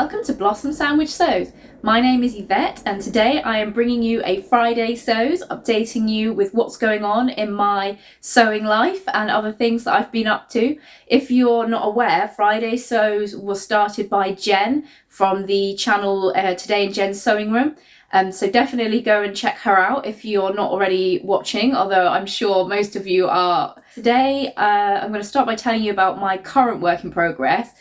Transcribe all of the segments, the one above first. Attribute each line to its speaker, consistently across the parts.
Speaker 1: welcome to Blossom Sandwich Sews. My name is Yvette and today I am bringing you a Friday Sews, updating you with what's going on in my sewing life and other things that I've been up to. If you're not aware, Friday Sews was started by Jen from the channel Today in Jen's Sewing Room. So definitely go and check her out if you're not already watching, although I'm sure most of you are. Today I'm going to start by telling you about my current work in progress.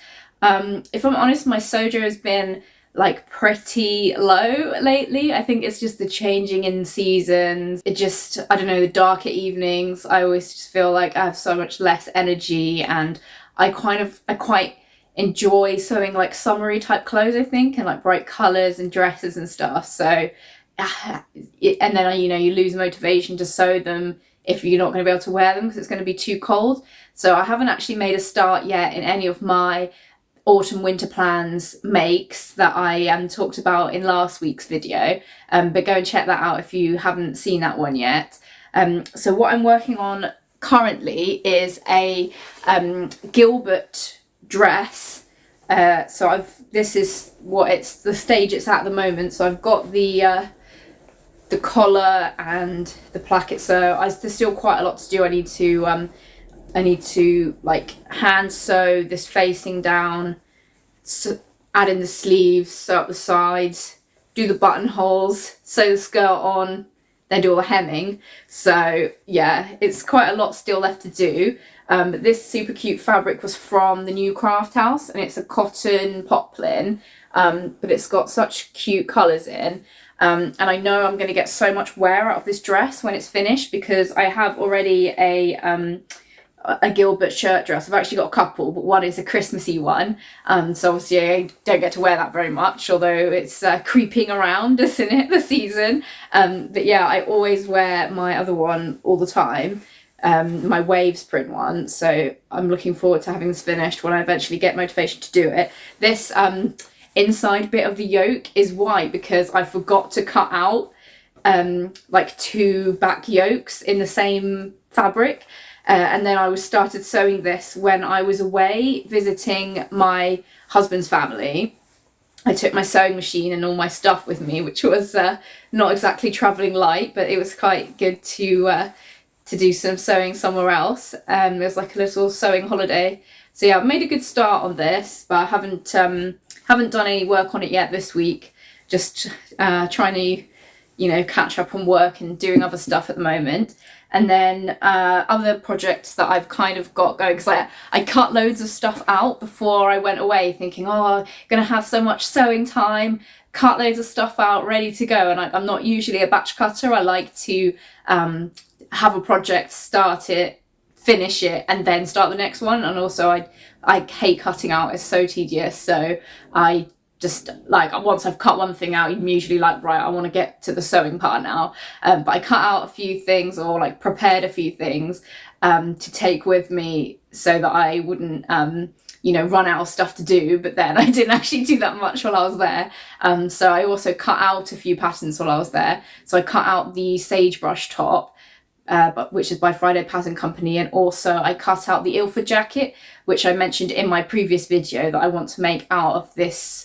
Speaker 1: If I'm honest, my sojo has been like pretty low lately. I think it's just the changing in seasons. It just, I don't know, the darker evenings. I always just feel like I have so much less energy, and I quite enjoy sewing like summery type clothes, I think, and like bright colours and dresses and stuff. So, and then, you know, you lose motivation to sew them if you're not going to be able to wear them because it's going to be too cold. So I haven't actually made a start yet in any of my autumn winter plans makes that I talked about in last week's video, but go and check that out if you haven't seen that one yet. So what I'm working on currently is a Gilbert dress. This is what it's the stage it's at the moment. So I've got the collar and the placket. So there's still quite a lot to do. I need to like hand sew this facing down, add in the sleeves, sew up the sides, do the buttonholes, sew the skirt on, then do all the hemming. So yeah, it's quite a lot still left to do. But this super cute fabric was from the new craft house, and it's a cotton poplin, but it's got such cute colours in. And I know I'm going to get so much wear out of this dress when it's finished because I have already a Gilbert shirt dress. I've actually got a couple, but one is a Christmassy one. So obviously I don't get to wear that very much, although it's creeping around, isn't it, the season? But yeah, I always wear my other one all the time, my waves print one. So I'm looking forward to having this finished when I eventually get motivation to do it. This inside bit of the yoke is white because I forgot to cut out like two back yokes in the same fabric. And then I started sewing this when I was away visiting my husband's family. I took my sewing machine and all my stuff with me, which was not exactly travelling light, but it was quite good to do some sewing somewhere else. It was like a little sewing holiday. So yeah, I've made a good start on this, but I haven't done any work on it yet this week. Just trying to, you know, catch up on work and doing other stuff at the moment. And then other projects that I've kind of got going, because I cut loads of stuff out before I went away thinking, oh, I'm going to have so much sewing time, cut loads of stuff out ready to go. And I'm not usually a batch cutter. I like to have a project, start it, finish it, and then start the next one. And also I hate cutting out, it's so tedious. So I just like, once I've cut one thing out, I'm usually like, right, I want to get to the sewing part now. But I cut out a few things, or like prepared a few things to take with me so that I wouldn't, you know, run out of stuff to do. But then I didn't actually do that much while I was there. So I also cut out a few patterns while I was there. So I cut out the sagebrush top, which is by Friday Pattern Company, and also I cut out the Ilford jacket, which I mentioned in my previous video that I want to make out of this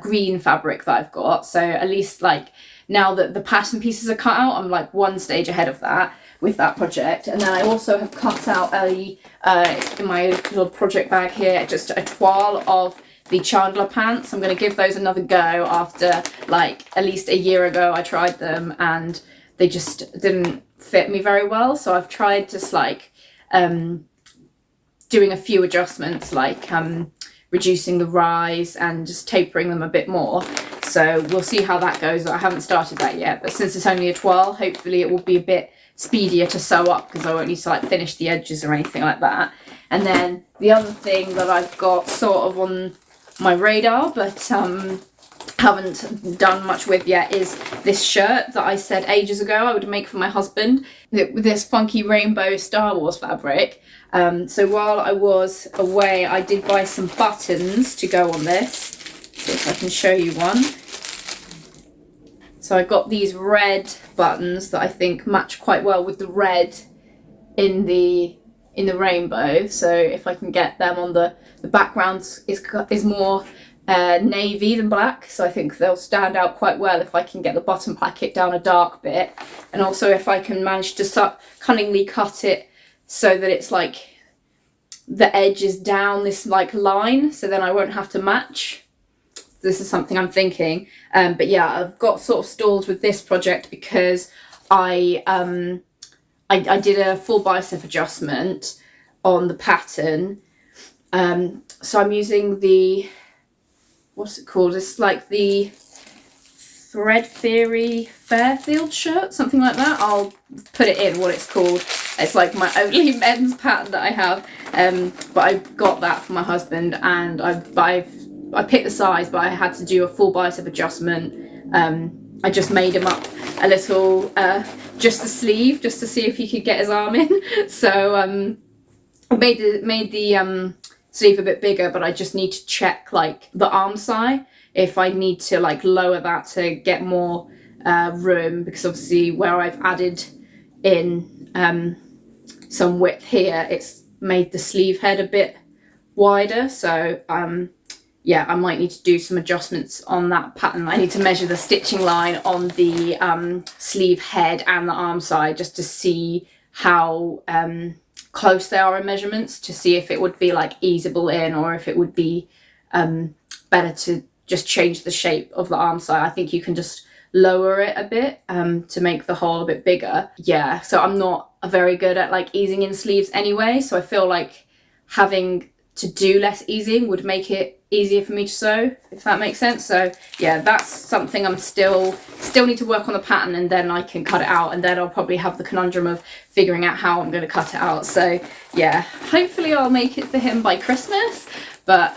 Speaker 1: green fabric that I've got. So at least like now that the pattern pieces are cut out, I'm like one stage ahead of that with that project. And then I also have cut out in my little project bag here just a toile of the Chandler Pants. I'm going to give those another go after like at least a year ago I tried them and they just didn't fit me very well. So I've tried just like doing a few adjustments, like reducing the rise and just tapering them a bit more. So we'll see how that goes. I haven't started that yet, but since it's only a toile, hopefully it will be a bit speedier to sew up because I won't need to like finish the edges or anything like that. And then the other thing that I've got sort of on my radar, but haven't done much with yet, is this shirt that I said ages ago I would make for my husband with this funky rainbow Star Wars fabric. So while I was away, I did buy some buttons to go on this. See if I can show you one. So I got these red buttons that I think match quite well with the red in the rainbow. So if I can get them on the background is more navy than black, so I think they'll stand out quite well if I can get the bottom placket down a dark bit, and also if I can manage to cunningly cut it so that it's like the edge is down this like line, so then I won't have to match. This is something I'm thinking, but yeah, I've got sort of stalled with this project because I did a full bicep adjustment on the pattern, so I'm using the, what's it called? It's like the Thread Theory Fairfield Shirt, something like that. I'll put it in what it's called. It's like my only men's pattern that I have, but I got that for my husband, and I picked the size, but I had to do a full bicep adjustment. I just made him up a little, just the sleeve, just to see if he could get his arm in. So I made the sleeve a bit bigger, but I just need to check like the arm side, if I need to like lower that to get more room, because obviously where I've added in some width here, it's made the sleeve head a bit wider. So yeah, I might need to do some adjustments on that pattern. I need to measure the stitching line on the sleeve head and the arm side, just to see how close they are in measurements, to see if it would be like easable in, or if it would be better to just change the shape of the arm side. I think you can just lower it a bit to make the hole a bit bigger. Yeah, so I'm not very good at like easing in sleeves anyway, so I feel like having to do less easing would make it easier for me to sew, if that makes sense. So yeah, that's something I'm still need to work on the pattern, and then I can cut it out, and then I'll probably have the conundrum of figuring out how I'm going to cut it out. So yeah, hopefully I'll make it for him by Christmas, but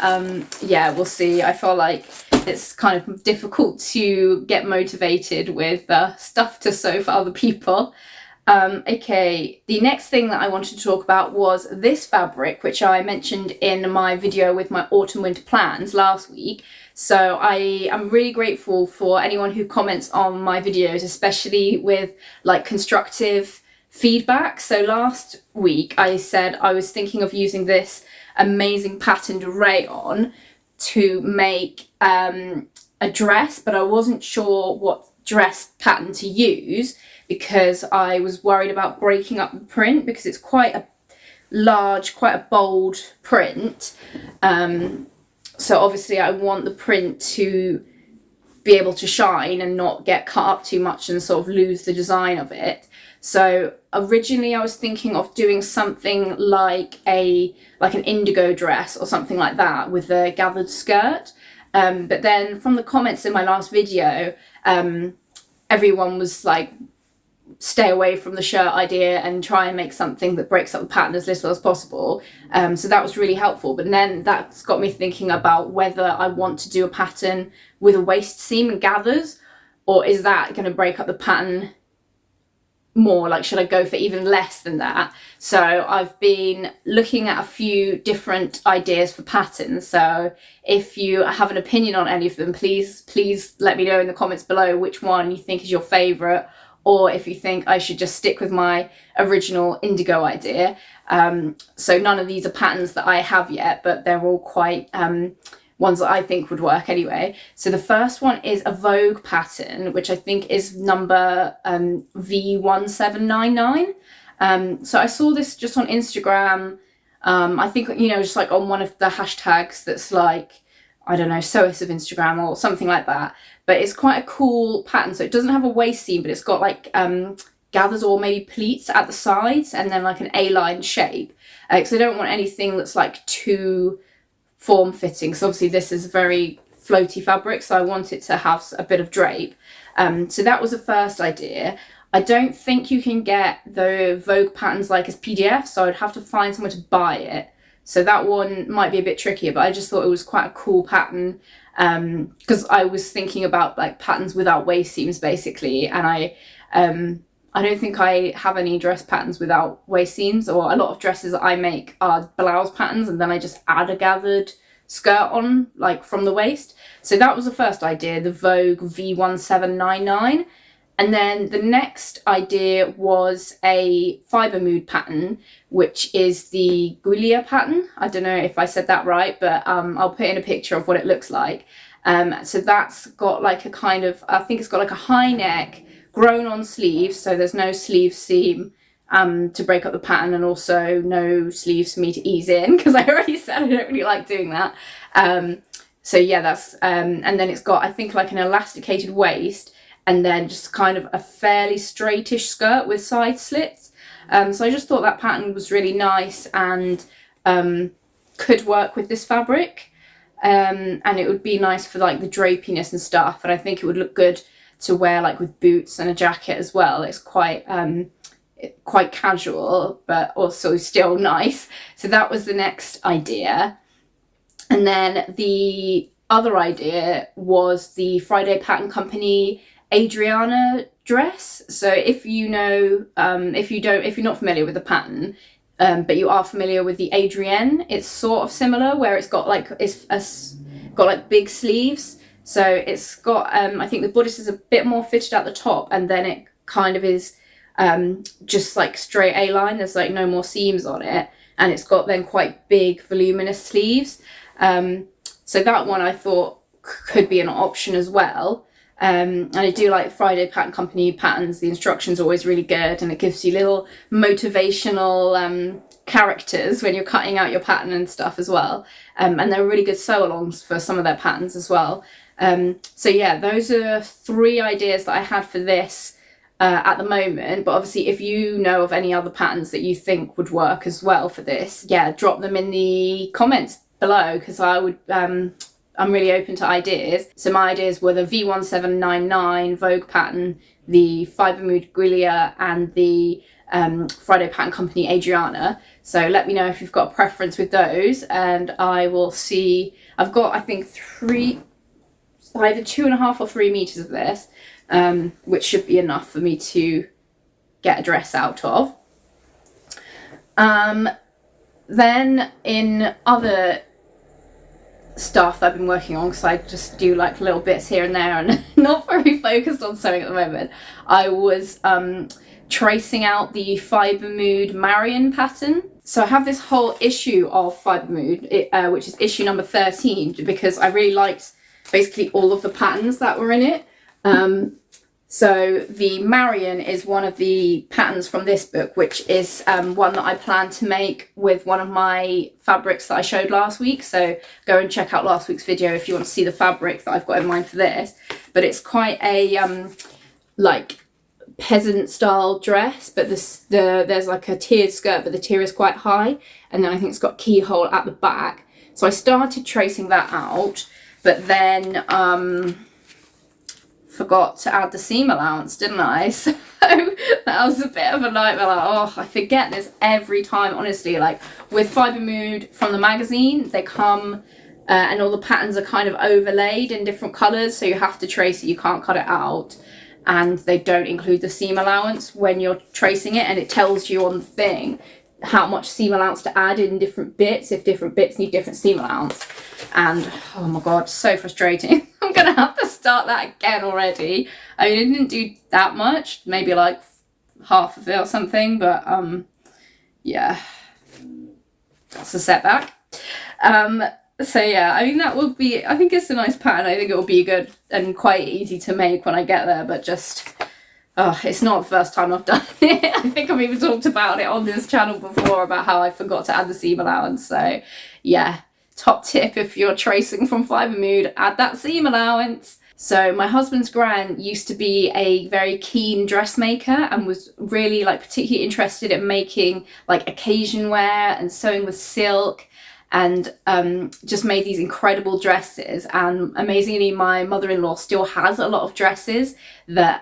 Speaker 1: yeah, we'll see. I feel like it's kind of difficult to get motivated with stuff to sew for other people. Okay, the next thing that I wanted to talk about was this fabric, which I mentioned in my video with my autumn winter plans last week. So I am really grateful for anyone who comments on my videos, especially with like constructive feedback. So last week I said I was thinking of using this amazing patterned rayon to make a dress, but I wasn't sure what dress pattern to use, because I was worried about breaking up the print, because it's quite a large, quite a bold print. So obviously I want the print to be able to shine and not get cut up too much and sort of lose the design of it. So originally I was thinking of doing something like an indigo dress or something like that with a gathered skirt. But then from the comments in my last video, everyone was like, stay away from the shirt idea and try and make something that breaks up the pattern as little as possible. So that was really helpful. But then that's got me thinking about whether I want to do a pattern with a waist seam and gathers, or is that going to break up the pattern more? Like, should I go for even less than that? So I've been looking at a few different ideas for patterns. So if you have an opinion on any of them, please let me know in the comments below which one you think is your favourite, or if you think I should just stick with my original indigo idea. So none of these are patterns that I have yet, but they're all quite ones that I think would work anyway. So the first one is a Vogue pattern, which I think is number V1799. So I saw this just on Instagram. I think, you know, just like on one of the hashtags that's like, I don't know, Sewist of Instagram or something like that. But it's quite a cool pattern. So it doesn't have a waist seam, but it's got like gathers or maybe pleats at the sides, and then like an A-line shape. Because I don't want anything that's like too form-fitting. So obviously this is very floaty fabric, so I want it to have a bit of drape. So that was the first idea. I don't think you can get the Vogue patterns like as PDF, so I'd have to find somewhere to buy it. So that one might be a bit trickier, but I just thought it was quite a cool pattern, because I was thinking about like patterns without waist seams basically, and I don't think I have any dress patterns without waist seams, or a lot of dresses that I make are blouse patterns and then I just add a gathered skirt on like from the waist. So that was the first idea, the Vogue V1799. And then the next idea was a Fibremood pattern, which is the Guilia pattern. I don't know if I said that right, but I'll put in a picture of what it looks like. So that's got like a kind of, I think it's got like a high neck, grown on sleeves, so there's no sleeve seam to break up the pattern, and also no sleeves for me to ease in, because I already said I don't really like doing that. So yeah, that's, and then it's got, I think, like an elasticated waist, and then just kind of a fairly straightish skirt with side slits. So I just thought that pattern was really nice and could work with this fabric. And it would be nice for like the drapiness and stuff, and I think it would look good to wear like with boots and a jacket as well. It's quite casual, but also still nice. So that was the next idea. And then the other idea was the Friday Pattern Company Adriana dress. So if you know, if you're not familiar with the pattern, but you are familiar with the Adrienne, it's sort of similar, where it's got like got like big sleeves. So it's got I think the bodice is a bit more fitted at the top, and then it kind of is just like straight A-line. There's like no more seams on it, and it's got then quite big voluminous sleeves. So that one I thought could be an option as well. And I do like Friday Pattern Company patterns. The instructions are always really good, and it gives you little motivational characters when you're cutting out your pattern and stuff as well. And they're really good sew-alongs for some of their patterns as well. So yeah, those are 3 ideas that I had for this at the moment. But obviously, if you know of any other patterns that you think would work as well for this, yeah, drop them in the comments below, because I would I'm really open to ideas. So my ideas were the V1799 Vogue pattern, the Fibremood Guilia, and the Friday Pattern Company Adriana. So let me know if you've got a preference with those, and I will see. I've got, I think, either 2.5 or 3 meters of this, which should be enough for me to get a dress out of. Then in other stuff that I've been working on, because I just do like little bits here and there and not very focused on sewing at the moment, I was tracing out the Fibremood Marion pattern. So I have this whole issue of Fibremood, which is issue number 13, because I really liked basically all of the patterns that were in it. So the Marion is one of the patterns from this book, which is one that I plan to make with one of my fabrics that I showed last week. So go and check out last week's video if you want to see the fabric that I've got in mind for this. But it's quite a like peasant style dress, but there's like a tiered skirt, but the tier is quite high, and then I think it's got keyhole at the back. So I started tracing that out, but then forgot to add the seam allowance, didn't I? So that was a bit of a nightmare. Like, oh, I forget this every time, honestly. Like with Fibremood from the magazine, they come and all the patterns are kind of overlaid in different colours, so you have to trace it, you can't cut it out. And they don't include the seam allowance when you're tracing it, and it tells you on the thing how much seam allowance to add in different bits, if different bits need different seam allowance. And oh my god, so frustrating. I'm gonna have to start that again already. I mean, I didn't do that much, maybe like half of it or something, but yeah, that's a setback. So yeah, I mean, that would be, I think it's a nice pattern. I think it will be good and quite easy to make when I get there, but just, oh, it's not the first time I've done it. I think I've even talked about it on this channel before, about how I forgot to add the seam allowance. So yeah, top tip if you're tracing from Fibremood, add that seam allowance. So my husband's gran used to be a very keen dressmaker and was really like particularly interested in making like occasion wear and sewing with silk, and just made these incredible dresses. And amazingly, my mother-in-law still has a lot of dresses that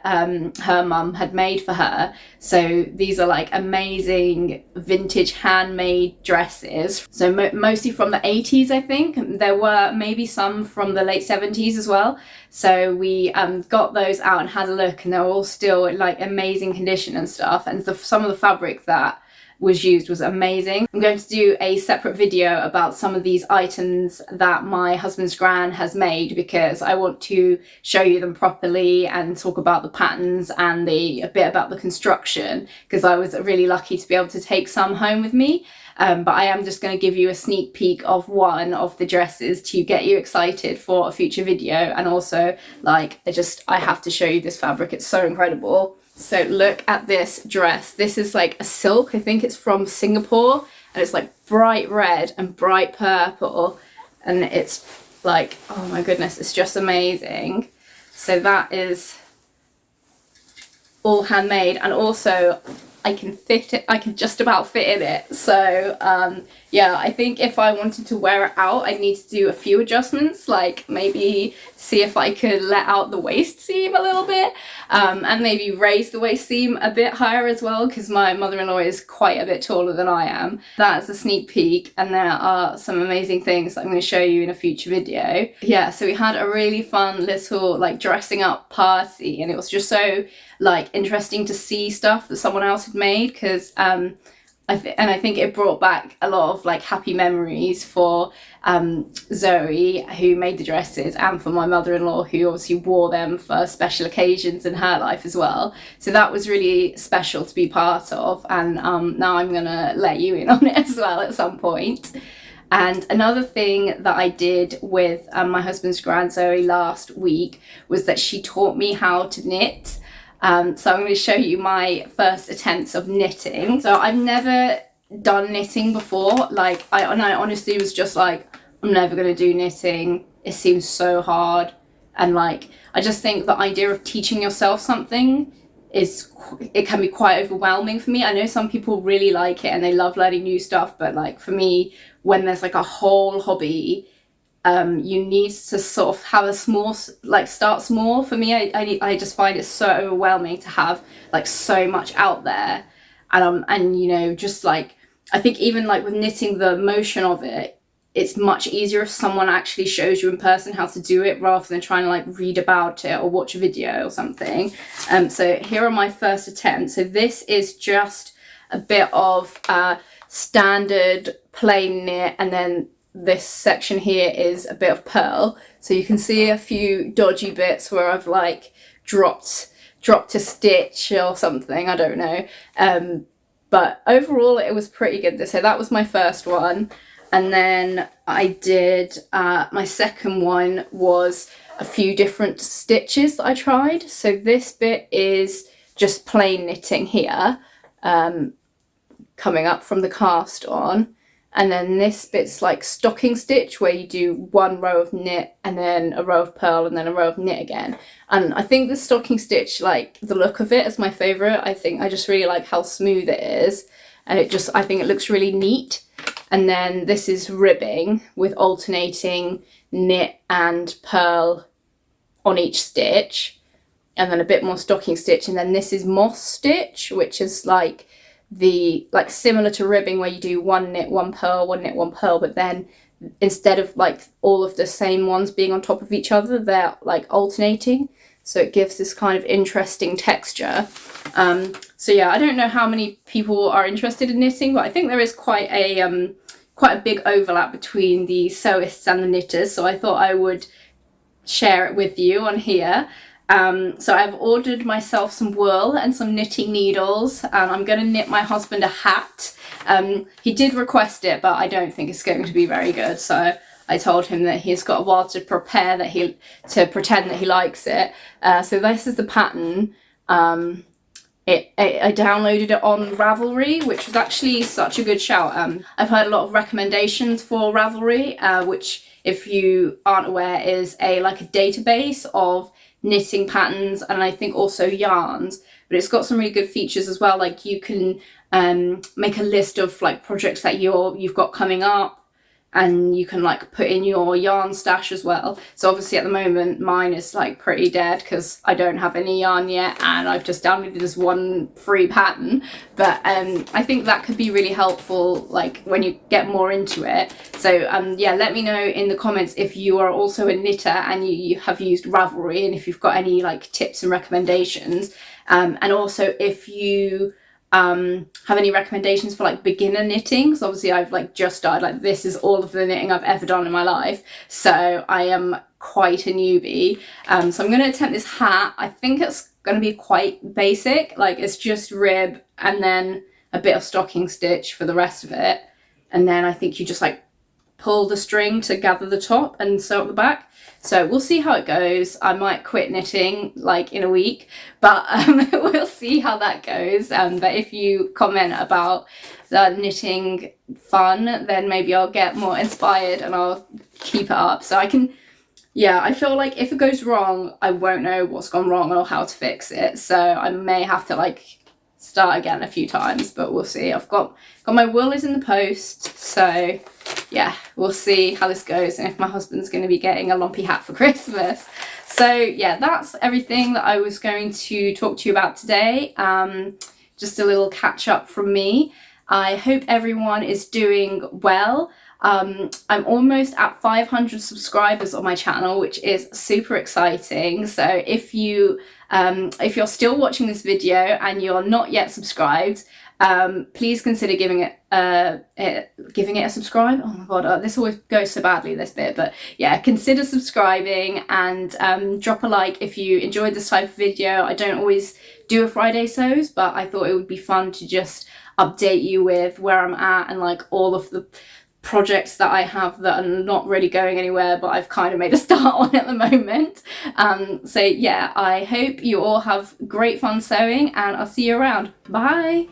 Speaker 1: her mum had made for her. So these are like amazing vintage handmade dresses. So mostly from the 80s, I think. There were maybe some from the late 70s as well. So we got those out and had a look, and they're all still in like amazing condition and stuff. And some of the fabric that was used was amazing. I'm going to do a separate video about some of these items that my husband's gran has made, because I want to show you them properly and talk about the patterns and a bit about the construction, because I was really lucky to be able to take some home with me. But I am just going to give you a sneak peek of one of the dresses to get you excited for a future video, and also like I have to show you this fabric, it's so incredible. So look at this dress. This is like a silk, I think it's from Singapore, and it's like bright red and bright purple, and it's like, oh my goodness, it's just amazing. So that is all handmade, and also I can just about fit in it. So yeah, I think if I wanted to wear it out, I'd need to do a few adjustments, like maybe see if I could let out the waist seam a little bit, and maybe raise the waist seam a bit higher as well, because my mother-in-law is quite a bit taller than I am. That's a sneak peek, and there are some amazing things that I'm going to show you in a future video. Yeah, so we had a really fun little like dressing up party, and it was just so like interesting to see stuff that someone else had made, because I think it brought back a lot of like happy memories for Zoe, who made the dresses, and for my mother-in-law, who obviously wore them for special occasions in her life as well. So that was really special to be part of, and now I'm gonna let you in on it as well at some point. And another thing that I did with my husband's gran Zoe last week was that she taught me how to knit. So I'm going to show you my first attempts of knitting. So I've never done knitting before. Like I honestly was just like, I'm never going to do knitting. It seems so hard. And like, I just think the idea of teaching yourself something it can be quite overwhelming for me. I know some people really like it and they love learning new stuff, but like for me, when there's like a whole hobby, you need to sort of have a small, like start small. For me, I just find it so overwhelming to have like so much out there, and you know, just like, I think even like with knitting, the motion of it, it's much easier if someone actually shows you in person how to do it, rather than trying to like read about it or watch a video or something. So here are my first attempts. So this is just a bit of standard plain knit, and then this section here is a bit of purl. So you can see a few dodgy bits where I've like dropped a stitch or something, I don't know. But overall it was pretty good. So that was my first one. And then I did, my second one was a few different stitches that I tried. So this bit is just plain knitting here, coming up from the cast on. And then this bit's like stocking stitch, where you do one row of knit and then a row of purl and then a row of knit again. And I think the stocking stitch, like the look of it is my favourite. I just really like how smooth it is. And I think it looks really neat. And then this is ribbing with alternating knit and purl on each stitch. And then a bit more stocking stitch. And then this is moss stitch, which is like similar to ribbing, where you do one knit, one purl, one knit, one purl, but then instead of like all of the same ones being on top of each other, they're like alternating. So it gives this kind of interesting texture. So yeah, I don't know how many people are interested in knitting, but I think there is quite a big overlap between the sewists and the knitters. So I thought I would share it with you on here. So I've ordered myself some wool and some knitting needles, and I'm going to knit my husband a hat. He did request it, but I don't think it's going to be very good. So I told him that he's got a while to prepare, to pretend that he likes it. So this is the pattern. I downloaded it on Ravelry, which was actually such a good shout. I've heard a lot of recommendations for Ravelry, which, if you aren't aware, is like a database of knitting patterns, and I think also yarns, but it's got some really good features as well. Like you can make a list of like projects that you've got coming up, and you can like put in your yarn stash as well. So obviously at the moment mine is like pretty dead because I don't have any yarn yet, and I've just downloaded this one free pattern, but I think that could be really helpful like when you get more into it. So yeah, let me know in the comments if you are also a knitter and you have used Ravelry, and if you've got any like tips and recommendations, and also if you have any recommendations for like beginner knitting, because obviously I've like just started, like this is all of the knitting I've ever done in my life, so I am quite a newbie. So I'm going to attempt this hat. I think it's going to be quite basic, like it's just rib and then a bit of stocking stitch for the rest of it, and then I think you just like pull the string to gather the top and sew up the back. So we'll see how it goes. I might quit knitting like in a week, but we'll see how that goes. But if you comment about the knitting fun, then maybe I'll get more inspired and I'll keep it up. So I can, yeah, I feel like if it goes wrong, I won't know what's gone wrong or how to fix it. So I may have to like start again a few times, but we'll see. I've got my woolies in the post, so yeah, we'll see how this goes and if my husband's going to be getting a lumpy hat for Christmas. So yeah, that's everything that I was going to talk to you about today. Just a little catch up from me. I hope everyone is doing well. I'm almost at 500 subscribers on my channel, which is super exciting. So if you're still watching this video and you're not yet subscribed, please consider giving it a subscribe. Oh my god, this always goes so badly, this bit, but yeah, consider subscribing and drop a like if you enjoyed this type of video. I don't always do a Friday sews, but I thought it would be fun to just update you with where I'm at and like all of the projects that I have that are not really going anywhere, but I've kind of made a start on at the moment. So yeah, I hope you all have great fun sewing and I'll see you around. Bye!